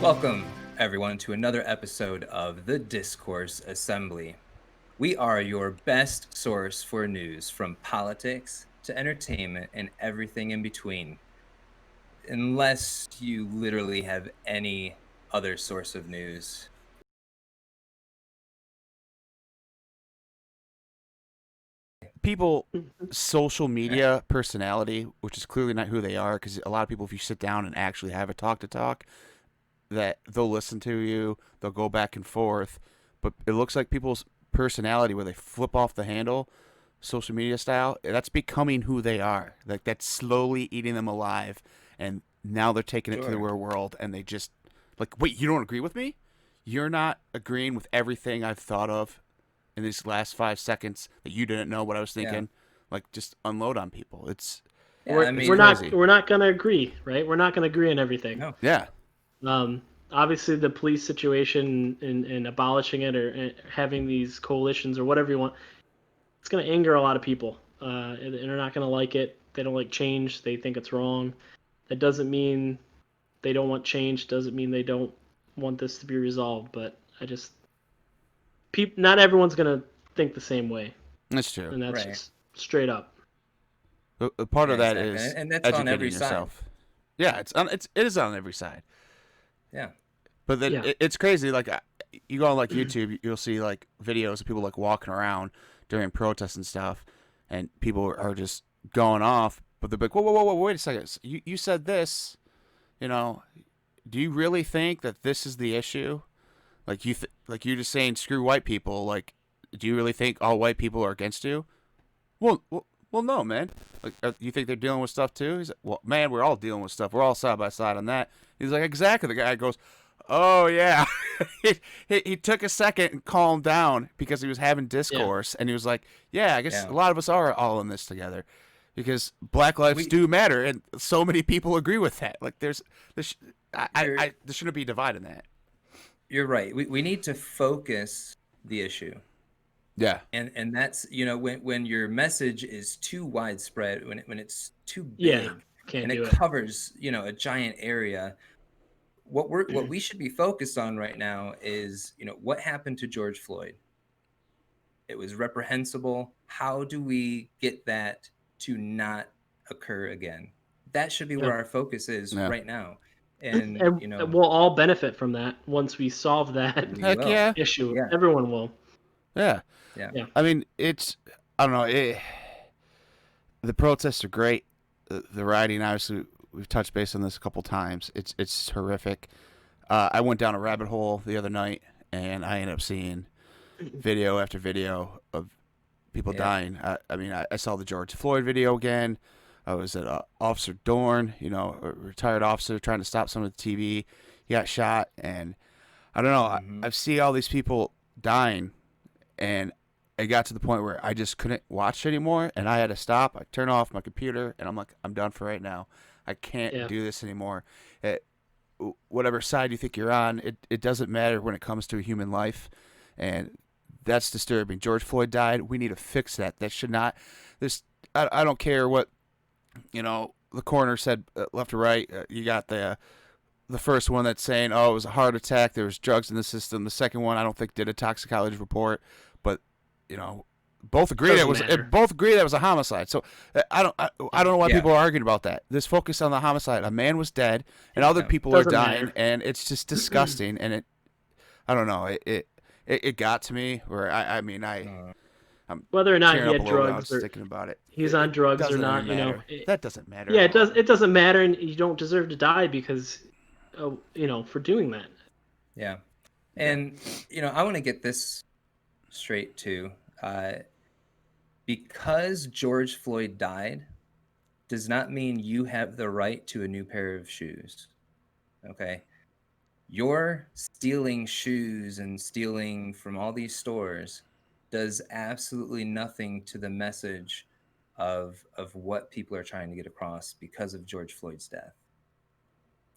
Welcome, everyone, to another episode of the Discourse Assembly. We are your best source for news from politics to entertainment and everything in between, unless you literally have any other source of news. People social media personality, which is clearly not who they are, because a lot of people, if you sit down and actually have a talk, that they'll listen to you, they'll go back and forth, but it looks like people's personality where they flip off the handle, social media style, that's becoming who they are. Like that's slowly eating them alive, and now they're taking it to the Sure. real world, and they just like, wait, you don't agree with me? You're not agreeing with everything I've thought of in these last 5 seconds that you didn't know what I was Yeah. thinking. Like just unload on people. It's Yeah, We're I it's we're mean, not crazy. we're not gonna agree, right? We're not gonna agree on everything. no. Yeah. Obviously, the police situation and abolishing it or having these coalitions or whatever you want, it's gonna anger a lot of people, and they're not gonna like it. They don't like change. They think it's wrong. That doesn't mean they don't want change. Doesn't mean they don't want this to be resolved. But not everyone's gonna think the same way, That's true. and that's Right. just straight up. A part Yeah, of that exactly. is And that's on every educating side. yourself. Yeah, it is on every side. Yeah. But then Yeah. it's crazy. Like you go on like YouTube, you'll see like videos of people like walking around during protests and stuff, and people are just going off. But they're like, whoa, wait a second. You said this. You know, do you really think that this is the issue? Like like you're just saying screw white people. Like, do you really think all white people are against you? Well, no, man. Like, you think they're dealing with stuff too? He's like, well, man, we're all dealing with stuff. We're all side by side on that. He's like, exactly. The guy goes, oh yeah. he took a second and calmed down because he was having Yeah. discourse, and he was like, yeah, I guess Yeah. a lot of us are all in this together. Because Black lives We, do matter, and so many people agree with that. Like, there's, you're, there shouldn't be a divide in that. you're right. We need to focus the issue. Yeah, And that's, when your message is too widespread, when it's too Yeah. big Can't and it do it. covers, a giant area, what we should be focused on right now is, what happened to George Floyd. It was reprehensible. How do we get that to not occur again? That should be Yeah. where our focus is yeah. right now. And, And we'll all benefit from that once we solve that we Heck will. yeah, issue. Yeah. Everyone will. yeah. Yeah. Yeah. I mean, I don't know. The protests are great. The rioting, obviously, we've touched base on this a couple times. It's horrific. I went down a rabbit hole the other night, and I ended up seeing video after video of people Yeah. dying. I mean, I saw the George Floyd video again. I was at Officer Dorn, a retired officer trying to stop some of the TV. He got shot, and I don't know. Mhm. I see all these people dying, and it got to the point where I just couldn't watch anymore, and I had to stop. I turn off my computer, and I'm like, I'm done for right now. I can't Yeah. do this anymore. Whatever side you think you're on, it doesn't matter when it comes to a human life, and that's disturbing. George Floyd died. We need to fix that. That should not. This. I don't care what the coroner said, left or right. You got the first one that's saying, oh, it was a heart attack. There was drugs in the system. The second one, I don't think did a toxicology report, but both agree Doesn't that matter. both agree that was a homicide. So I don't know why Yeah. people are arguing about that. Let's focus on the homicide. A man was dead, and other Yeah. people are Doesn't dying, matter. and it's just disgusting. And I don't know. It got to me where Uh, I'm Whether or not tearing he up a had little bit. I was drugs just or thinking about it. he's on drugs or doesn't not, even matter. That doesn't matter yeah, at all. it doesn't matter, and you don't deserve to die because, for doing that. yeah. And, I want to get this straight too. Because George Floyd died does not mean you have the right to a new pair of shoes. Okay. You're stealing shoes and stealing from all these stores does absolutely nothing to the message of what people are trying to get across because of George Floyd's death.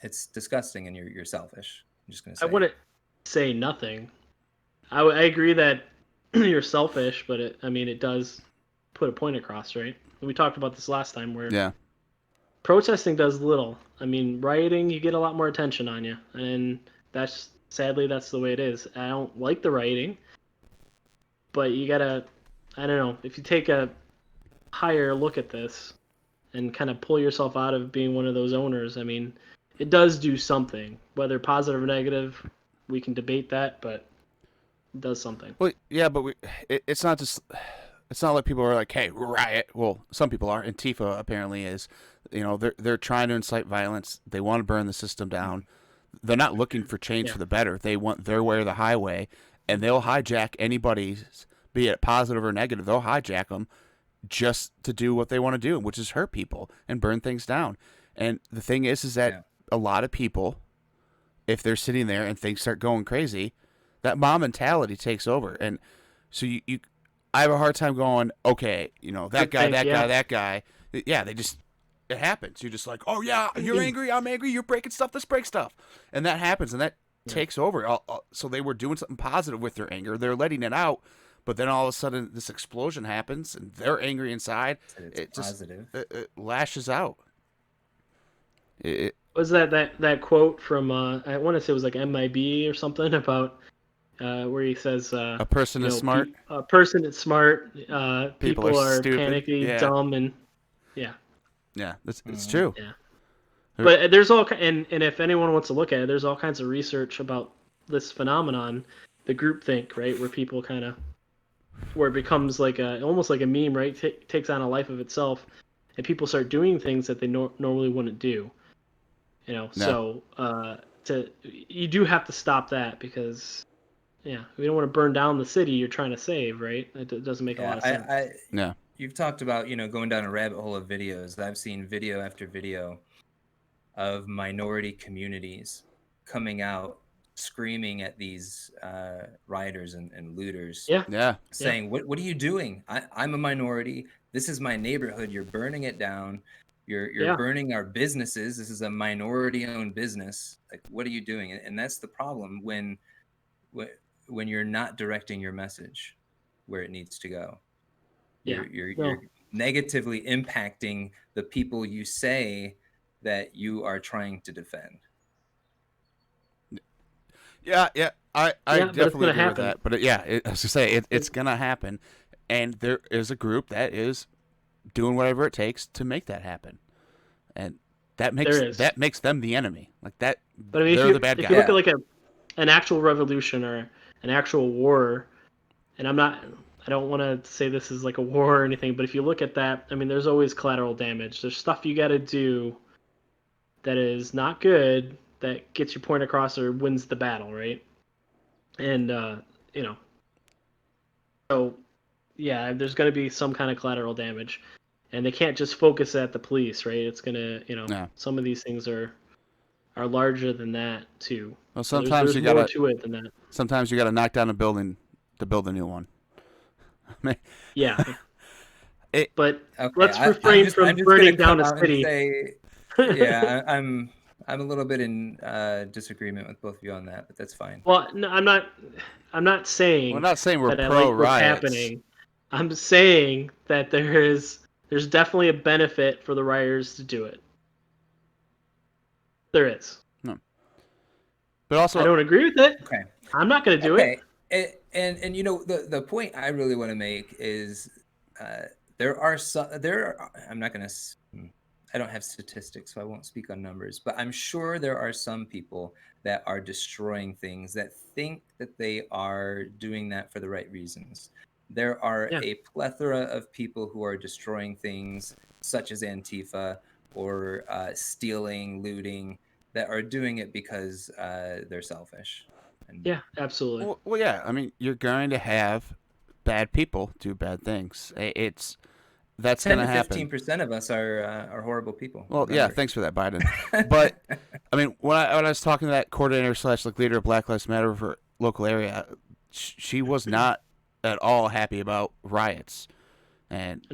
It's disgusting, and you're selfish. I'm just gonna I say it. wouldn't say nothing. I agree that you're selfish, but it does put a point across, right? We talked about this last time where Yeah. protesting does little. I mean, rioting, you get a lot more attention on you, and Sadly, that's the way it is. I don't like the rioting, but you gotta, I don't know, if you take a higher look at this and kind of pull yourself out of being one of those owners, I mean, it does do something. Whether positive or negative, we can debate that, but it does something. Well, yeah, but it's not just. It's not like people are like, "Hey, riot." Well, some people are. Antifa apparently is. They're trying to incite violence. They want to burn the system down. They're not looking for change for the better. They want their way or the highway, and they'll hijack anybody's, be it positive or negative. They'll hijack them just to do what they want to do, which is hurt people and burn things down. And the thing is that a lot of people, if they're sitting there and things start going crazy, that mob mentality takes over. And so I have a hard time going, okay, that guy, that guy. Yeah, it happens. You're just like, oh yeah, you're angry, I'm angry, you're breaking stuff, let's break stuff. And that happens, and that takes over. So they were doing something positive with their anger. They're letting it out, but then all of a sudden this explosion happens, and they're angry inside. It lashes out. Was that quote from, I want to say it was like MIB or something about, where he says, a person is smart. A person is smart. People are stupid. panicky, dumb, and it's true. Yeah, but there's and if anyone wants to look at it, there's all kinds of research about this phenomenon, the groupthink, right, where people where it becomes like almost like a meme, right, takes on a life of itself, and people start doing things that they normally wouldn't do. So you do have to stop that because. Yeah, we don't want to burn down the city you're trying to save, right? It doesn't make a lot of sense. You've talked about, going down a rabbit hole of videos. I've seen video after video of minority communities coming out screaming at these rioters and looters. Saying, What are you doing? I'm a minority. This is my neighborhood. You're burning it down. You're burning our businesses. This is a minority-owned business. Like, what are you doing? And that's the problem when you're not directing your message where it needs to go. You're negatively impacting the people you say that you are trying to defend. I definitely agree with that. But as you say, it's gonna happen, and there is a group that is doing whatever it takes to make that happen, and that makes them the enemy. Like that, but I mean, they're the bad guy. If you look at like an actual revolution or an actual war, and I don't want to say this is like a war or anything, but if you look at that, I mean, there's always collateral damage. There's stuff you got to do that is not good that gets your point across or wins the battle, right? And so there's going to be some kind of collateral damage, and they can't just focus at the police, right? It's gonna, some of these things are larger than that too. Well, sometimes you gotta more to it than that. Sometimes you gotta knock down a building to build a new one. But let's refrain from burning down a city. I'm a little bit in disagreement with both of you on that, but that's fine. Well, no, I'm not saying. We're not saying we're that pro I like what's riots. happening. I'm saying that there's definitely a benefit for the rioters to do it. There is. No. But also, I don't agree with it. Okay. I'm not going to do it. And the point I really want to make is I'm not going to. I don't have statistics, so I won't speak on numbers, but I'm sure there are some people that are destroying things that think that they are doing that for the right reasons. There are a plethora of people who are destroying things such as Antifa or stealing, looting, that are doing it because they're selfish. Yeah, absolutely. Well, yeah. I mean, you're going to have bad people do bad things. That's going to happen. 15% of us are horrible people. Well, yeah. Thanks for that, Biden. But I mean, when I was talking to that coordinator / leader of Black Lives Matter for local area, she was not at all happy about riots, and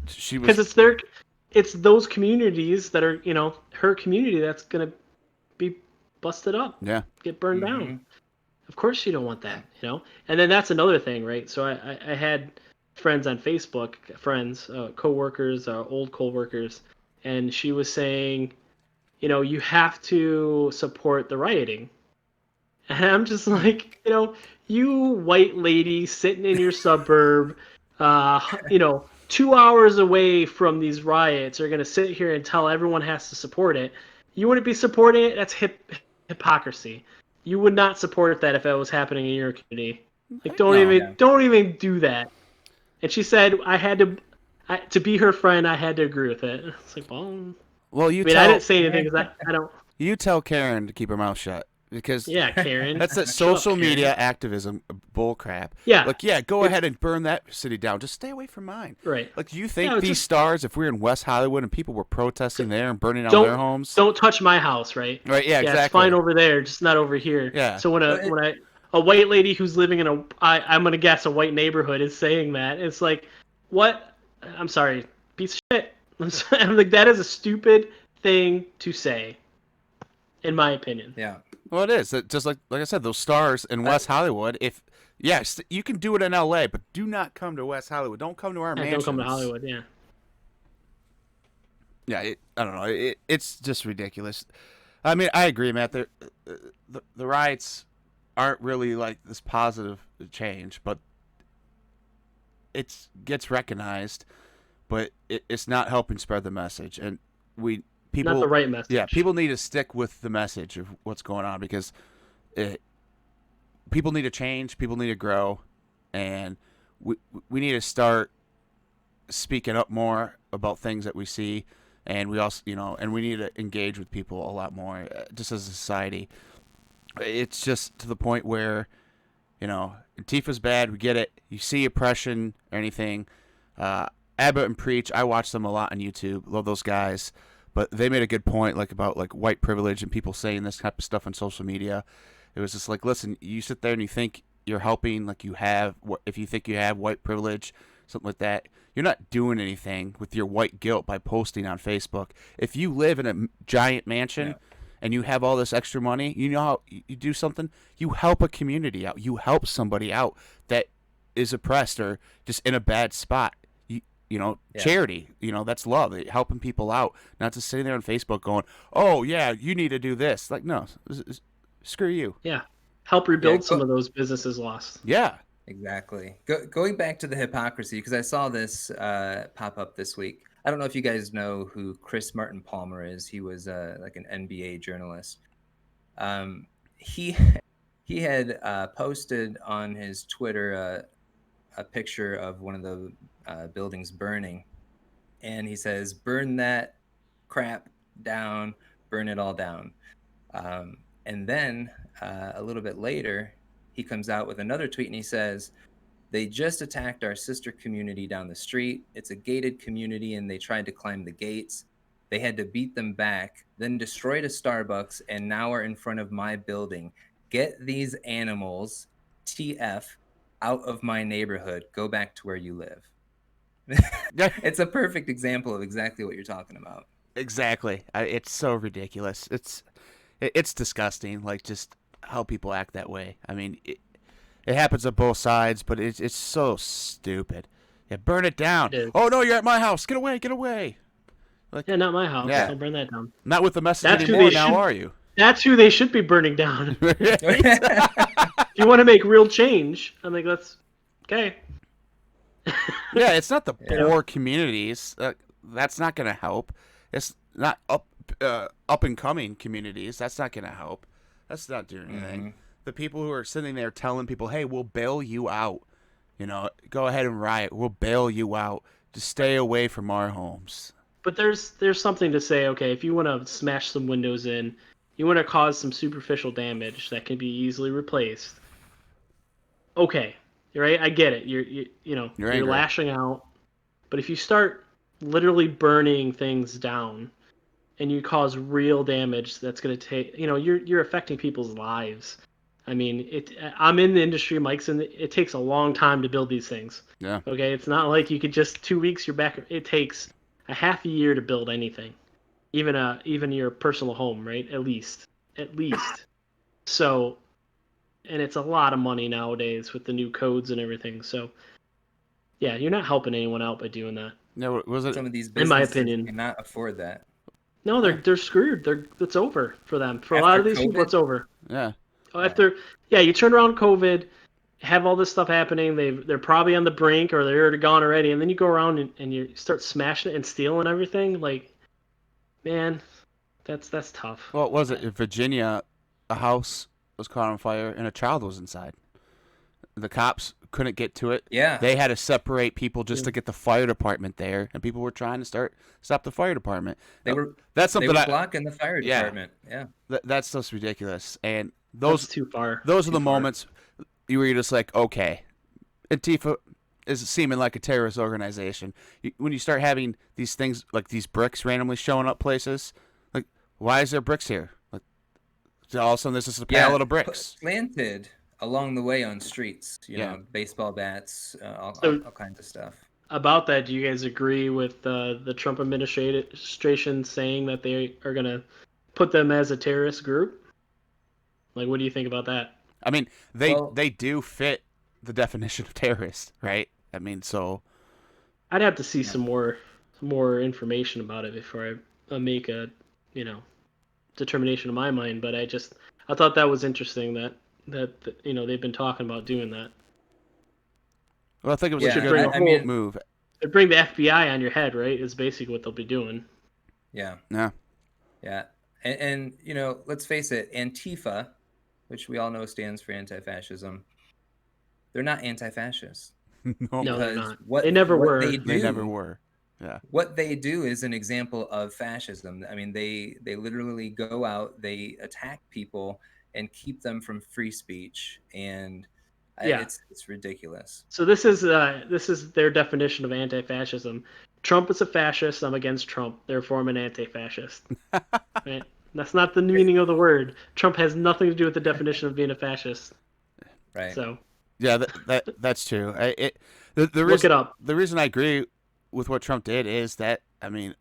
she was because it's those communities that are her community that's gonna be busted up, get burned down. Of course you don't want that, And then that's another thing, right? So I had friends on Facebook, co-workers, old co-workers, and she was saying, you have to support the rioting. And I'm just like, you white lady sitting in your suburb, 2 hours away from these riots are going to sit here and tell everyone has to support it. You wouldn't be supporting it? That's hypocrisy. You would not support that if it was happening in your community. Like, don't No. even don't even do that. And she said I had to be her friend. I had to agree with it. It's like, well, Well, I mean, I didn't say anything because I don't. you tell Karen to keep her mouth shut because Yeah, Karen. that's that Shut social up, Karen. media activism bull crap. Yeah. Like, yeah, go ahead and burn that city down. Just stay away from mine. Right. Like, do you think Yeah, these just- stars, if we were in West Hollywood and people were protesting there and burning down Don't their homes? don't touch my house, right? Right, yeah, It's exactly. fine over there, just not over here. Yeah. So when But a white lady who's living in I'm gonna guess a white neighborhood is saying that, it's like, what? I'm sorry, piece of shit. I'm like, that is a stupid thing to say, in my opinion. yeah. Well, it is. Just like I said, those stars in West Hollywood. Yes, you can do it in L.A., but do not come to West Hollywood. Don't come to our Yeah, mansions. don't come to Hollywood. Yeah. Yeah, I don't know. It's just ridiculous. I mean, I agree, Matt. The riots aren't really like this positive change, but it gets recognized, but it's not helping spread the message. And people Not the right message. Yeah, people need to stick with the message of what's going on because people need to change, people need to grow, and we need to start speaking up more about things that we see, and we also, and we need to engage with people a lot more, just as a society. It's just to the point where, Antifa's bad. We get it. You see oppression or anything. Abbott and Preach. I watch them a lot on YouTube. Love those guys. But they made a good point, about white privilege and people saying this type of stuff on social media. It was just like, listen, you sit there and you think you're helping, if you think you have white privilege, something like that, you're not doing anything with your white guilt by posting on Facebook. If you live in a giant mansion and you have all this extra money, you know how you do something? You help a community out. You help somebody out that is oppressed or just in a bad spot. Charity, that's love, helping people out, not just sitting there on Facebook going, oh yeah, you need to do this. Like, no, screw you. Yeah. Help rebuild some of those businesses lost. Yeah. Exactly. Going back to the hypocrisy, because I saw this pop up this week. I don't know if you guys know who Chris Martin Palmer is. He was like an NBA journalist. He had posted on his Twitter a picture of one of the buildings burning, and he says, "Burn that crap down, burn it all down." And then a little bit later, he comes out with another tweet and he says, "They just attacked our sister community down the street. It's a gated community and they tried to climb the gates. They had to beat them back, then destroyed a Starbucks and now are in front of my building. Get these animals, TF, out of my neighborhood. Go back to where you live." It's a perfect example of exactly what you're talking about. Exactly. It's so ridiculous. It's disgusting. Just how people act that way. I mean, it happens on both sides, but it's so stupid. Yeah, burn it down. Oh no, you're at my house. Get away, get away. Yeah, not my house. Yeah. Don't burn that down. Not with the message anymore. Now are you? That's who they should be burning down. If you want to make real change, I'm like, that's okay. Yeah, it's not the poor communities. That's not going to help. It's not up and coming communities. That's not going to help. That's not doing anything. Mm-hmm. The people who are sitting there telling people, "Hey, we'll bail you out. Go ahead and riot. We'll bail you out. Just stay away from our homes." But there's something to say. Okay, if you want to smash some windows in, you want to cause some superficial damage that can be easily replaced. Okay, you're right. I get it. You're lashing out. But if you start literally burning things down, and you cause real damage, that's going to take. You're affecting people's lives. I mean, I'm in the industry. Mike's in. It takes a long time to build these things. Yeah. Okay, it's not like you could just 2 weeks you're back. It takes a half a year to build anything, even your personal home, right? At least. So, and it's a lot of money nowadays with the new codes and everything. So, yeah, you're not helping anyone out by doing that. No, was it? Some of these in my businesses opinion, cannot afford that. No, they're screwed. It's over for them. For a lot of these people, it's over. Yeah. after you turn around COVID, have all this stuff happening. They're probably on the brink or they're already gone already, and then you go around and you start smashing it and stealing everything. Like, man, that's tough. Well, what was it in Virginia? A house was caught on fire and a child was inside. The cops couldn't get to it. Yeah. They had to separate people just Yeah. to get the fire department there, and people were trying to stop the fire department. They were That's they something were blocking the fire department. Yeah. that's just ridiculous. And That's too far. those are Too the far. moments where you're just like, okay, Antifa is seeming like a terrorist organization. When you start having these things like these bricks randomly showing up places, like why is there bricks here? Like all of a sudden there's just a pallet of bricks planted along the way on streets. You Yeah. know, baseball bats, all kinds of stuff. About that, do you guys agree with the Trump administration saying that they are going to put them as a terrorist group? Like, what do you think about that? I mean, they do fit the definition of terrorist, right? I mean, so I'd have to see some more information about it before I make a determination in my mind. But I thought that was interesting that they've been talking about doing that. well, I think it was Which a would bring good move. It'd bring the FBI on your head, right? Is basically what they'll be doing. Yeah. Yeah. Yeah. And you know, let's face it, Antifa, which we all know stands for anti-fascism, they're not anti-fascists. No, they're not. What They never were. They never were. Yeah. What they do is an example of fascism. I mean, they literally go out, they attack people and keep them from free speech, and it's ridiculous. So this is their definition of anti-fascism. Trump is a fascist. I'm against Trump. Therefore, I'm an anti-fascist. Right? That's not the meaning of the word. Trump has nothing to do with the definition of being a fascist. Right. So. Yeah, that's true. Look it up. The reason I agree with what Trump did is that, I mean,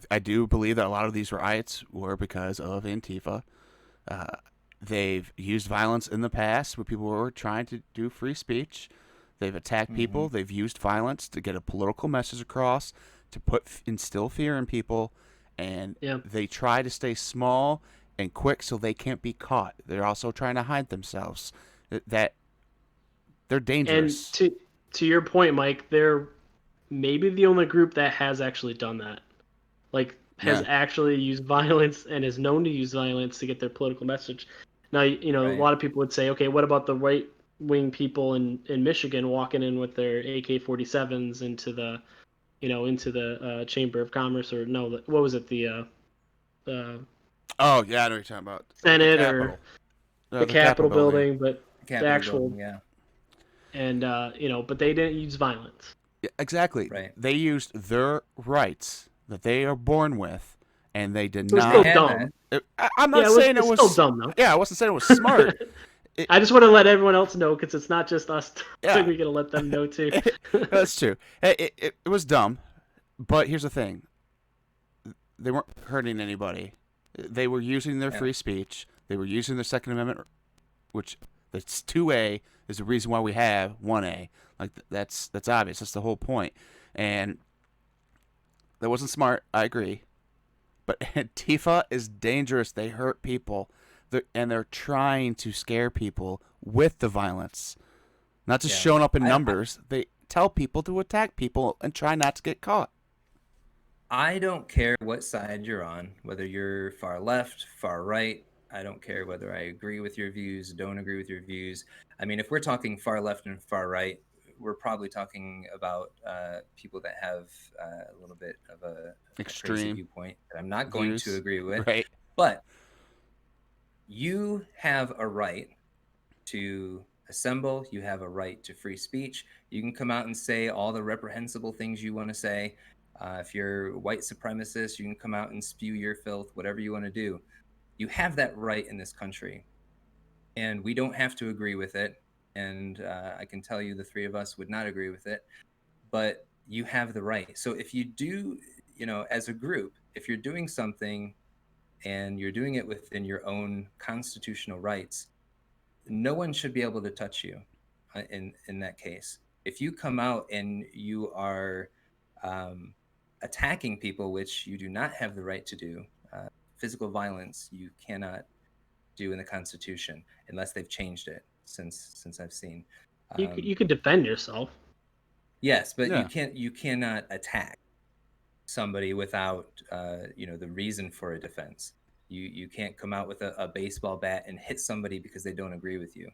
I do believe that a lot of these riots were because of Antifa. They've used violence in the past where people were trying to do free speech. They've attacked people. They've used violence to get a political message across, to instill fear in people, and they try to stay small and quick so they can't be caught. They're also trying to hide themselves. That they're dangerous. And to your point, Mike, they're maybe the only group that has actually done that. Like, has actually used violence and is known to use violence to get their political message. Now, a lot of people would say, okay, what about the right-wing people in Michigan walking in with their AK-47s into the Chamber of Commerce, or no, what was it, oh yeah, I know what you're talking about. Senate or the Capitol building, but the actual building, and but they didn't use violence. Yeah, exactly. Right. They used their rights that they are born with, and they did not. It was still dumb. I'm not saying it was still dumb, though. Yeah, I wasn't saying it was smart. I just want to let everyone else know, because it's not just us. Yeah. We're gonna let them know too. That's true. It was dumb, but here's the thing: they weren't hurting anybody. They were using their free speech. They were using their Second Amendment, which that's 2A is the reason why we have 1A. Like that's obvious. That's the whole point. And that wasn't smart. I agree. But Antifa is dangerous. They hurt people. They're trying to scare people with the violence. Not just showing up in numbers. They tell people to attack people and try not to get caught. I don't care what side you're on, whether you're far left, far right. I don't care whether I agree with your views, don't agree with your views. I mean, if we're talking far left and far right, we're probably talking about people that have a little bit of a extreme viewpoint that I'm not going to agree with. Right. But you have a right to assemble. You have a right to free speech. You can come out and say all the reprehensible things you want to say. If you're white supremacist, you can come out and spew your filth, whatever you want to do. You have that right in this country, and we don't have to agree with it. And I can tell you the three of us would not agree with it, but you have the right. So if you do, as a group, if you're doing something and you're doing it within your own constitutional rights, no one should be able to touch you in that case. If you come out and you are attacking people, which you do not have the right to do, physical violence, you cannot do in the Constitution, unless they've changed it since I've seen. You could defend yourself. Yes, but Yeah. you cannot attack somebody without the reason for a defense. You can't come out with a baseball bat and hit somebody because they don't agree with you.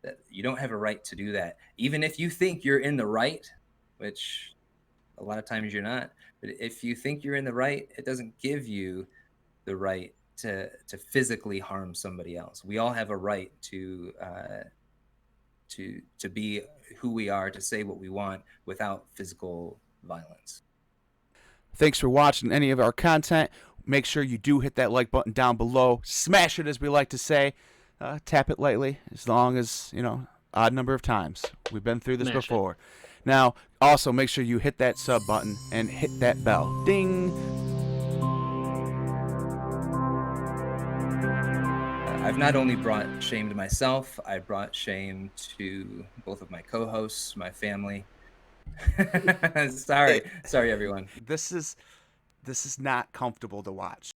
That you don't have a right to do that, even if you think you're in the right, which a lot of times you're not. But if you think you're in the right, it doesn't give you the right to physically harm somebody else. We all have a right to be who we are, to say what we want without physical violence. Thanks for watching any of our content. Make sure you do hit that like button down below. Smash it, as we like to say. Tap it lightly, as long as, odd number of times. We've been through this Smash before. Now, also make sure you hit that sub button and hit that bell. Ding! I've not only brought shame to myself, I brought shame to both of my co-hosts, my family. Sorry, everyone. This is not comfortable to watch.